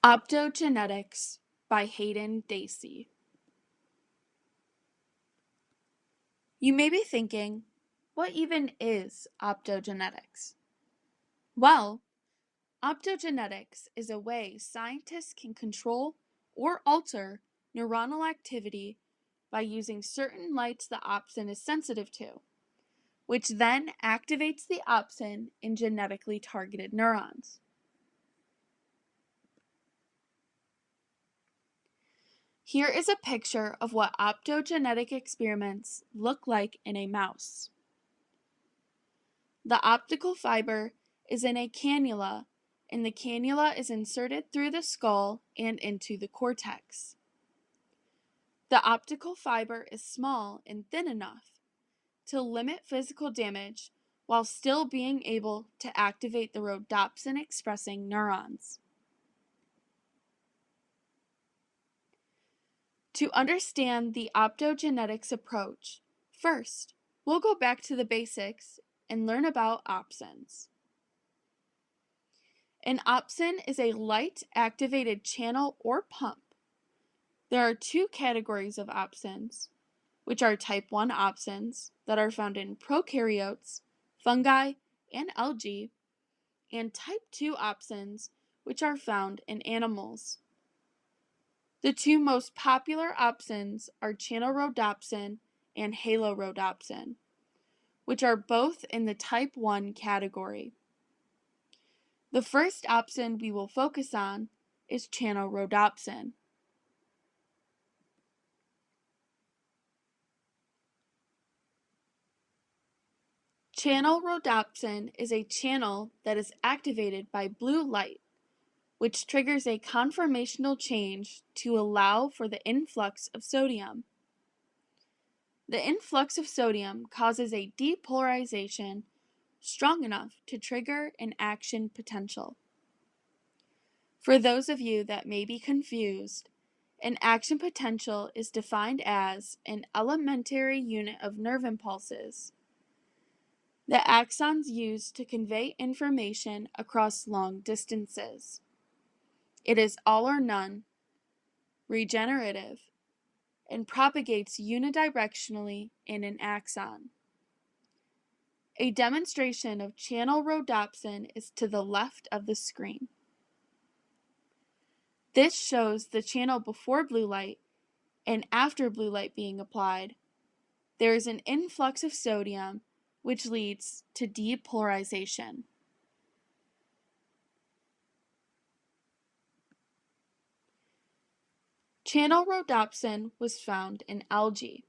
Optogenetics by Hayden Dacey. You may be thinking, what even is optogenetics? Well, optogenetics is a way scientists can control or alter neuronal activity by using certain lights the opsin is sensitive to, which then activates the opsin in genetically targeted neurons. Here is a picture of what optogenetic experiments look like in a mouse. The optical fiber is in a cannula, and the cannula is inserted through the skull and into the cortex. The optical fiber is small and thin enough to limit physical damage while still being able to activate the rhodopsin-expressing neurons. To understand the optogenetics approach, first, we'll go back to the basics and learn about opsins. An opsin is a light-activated channel or pump. There are two categories of opsins, which are type 1 opsins that are found in prokaryotes, fungi, and algae, and type 2 opsins, which are found in animals. The two most popular opsins are channel rhodopsin and halorhodopsin, which are both in the type 1 category. The first opsin we will focus on is channel rhodopsin. Channel rhodopsin is a channel that is activated by blue light, which triggers a conformational change to allow for the influx of sodium. The influx of sodium causes a depolarization strong enough to trigger an action potential. For those of you that may be confused, an action potential is defined as an elementary unit of nerve impulses that axons use to convey information across long distances. It is all or none, regenerative, and propagates unidirectionally in an axon. A demonstration of channel rhodopsin is to the left of the screen. This shows the channel before blue light and after blue light being applied. There is an influx of sodium, which leads to depolarization. Channel rhodopsin was found in algae.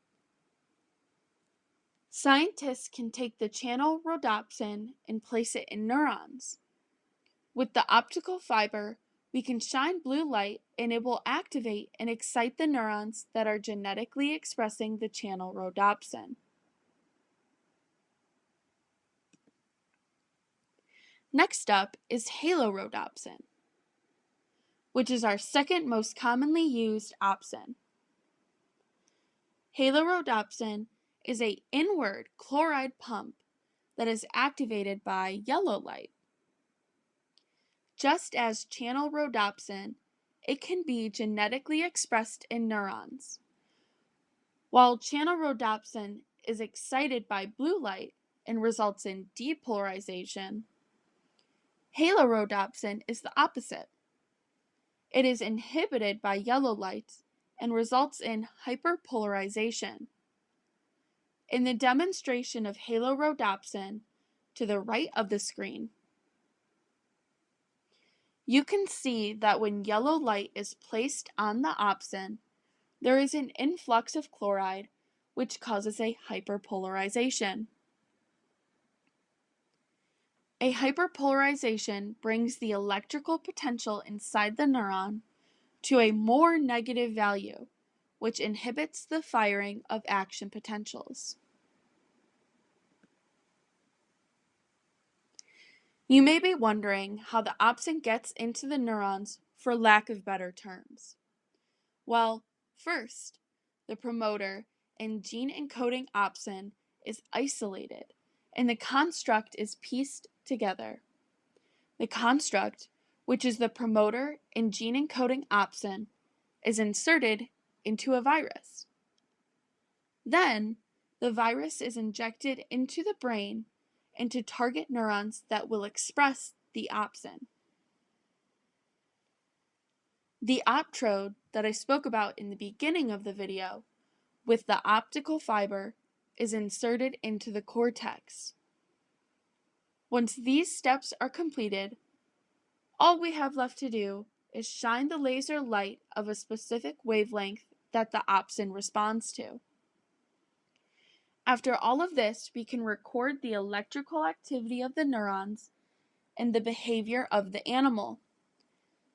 Scientists can take the channel rhodopsin and place it in neurons. With the optical fiber, we can shine blue light and it will activate and excite the neurons that are genetically expressing the channel rhodopsin. Next up is halorhodopsin, which is our second most commonly used opsin. Halorhodopsin is an inward chloride pump that is activated by yellow light. Just as channel rhodopsin, it can be genetically expressed in neurons. While channel rhodopsin is excited by blue light and results in depolarization, halorhodopsin is the opposite. It is inhibited by yellow light and results in hyperpolarization. In the demonstration of halorhodopsin to the right of the screen, you can see that when yellow light is placed on the opsin, there is an influx of chloride, which causes a hyperpolarization. A hyperpolarization brings the electrical potential inside the neuron to a more negative value, which inhibits the firing of action potentials. You may be wondering how the opsin gets into the neurons, for lack of better terms. Well, first, the promoter and gene encoding opsin is isolated and the construct is pieced together. The construct, which is the promoter in gene encoding opsin, is inserted into a virus. Then, the virus is injected into the brain into target neurons that will express the opsin. The optrode that I spoke about in the beginning of the video with the optical fiber is inserted into the cortex. Once these steps are completed, all we have left to do is shine the laser light of a specific wavelength that the opsin responds to. After all of this, we can record the electrical activity of the neurons and the behavior of the animal.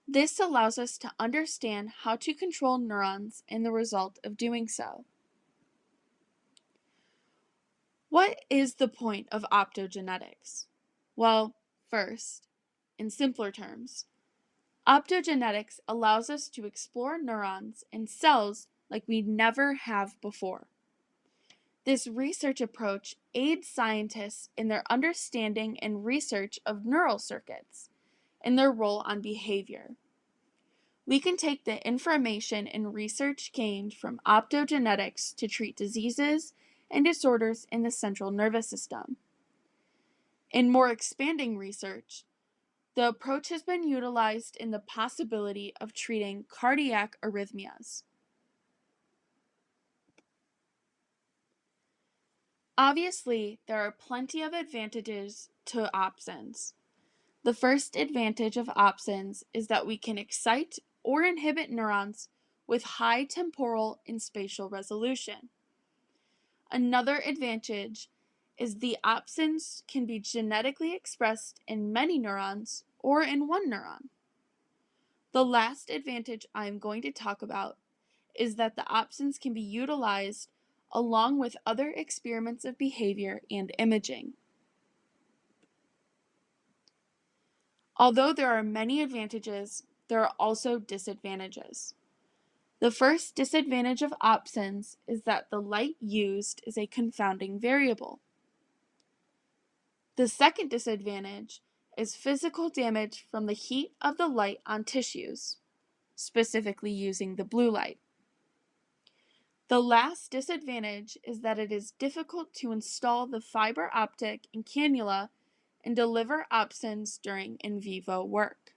This allows us to understand how to control neurons and the result of doing so. What is the point of optogenetics? Well, first, in simpler terms, optogenetics allows us to explore neurons and cells like we never have before. This research approach aids scientists in their understanding and research of neural circuits and their role on behavior. We can take the information and research gained from optogenetics to treat diseases and disorders in the central nervous system. In more expanding research, the approach has been utilized in the possibility of treating cardiac arrhythmias. Obviously, there are plenty of advantages to opsins. The first advantage of opsins is that we can excite or inhibit neurons with high temporal and spatial resolution. Another advantage is the opsins can be genetically expressed in many neurons or in one neuron. The last advantage I'm going to talk about is that the opsins can be utilized along with other experiments of behavior and imaging. Although there are many advantages, there are also disadvantages. The first disadvantage of opsins is that the light used is a confounding variable. The second disadvantage is physical damage from the heat of the light on tissues, specifically using the blue light. The last disadvantage is that it is difficult to install the fiber optic and cannula and deliver opsins during in vivo work.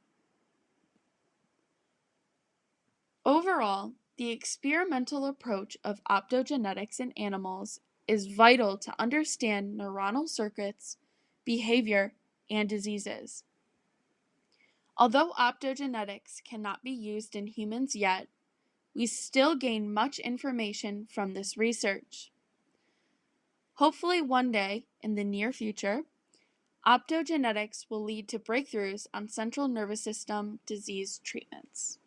Overall, the experimental approach of optogenetics in animals is vital to understand neuronal circuits, behavior, and diseases. Although optogenetics cannot be used in humans yet, we still gain much information from this research. Hopefully one day, in the near future, optogenetics will lead to breakthroughs on central nervous system disease treatments.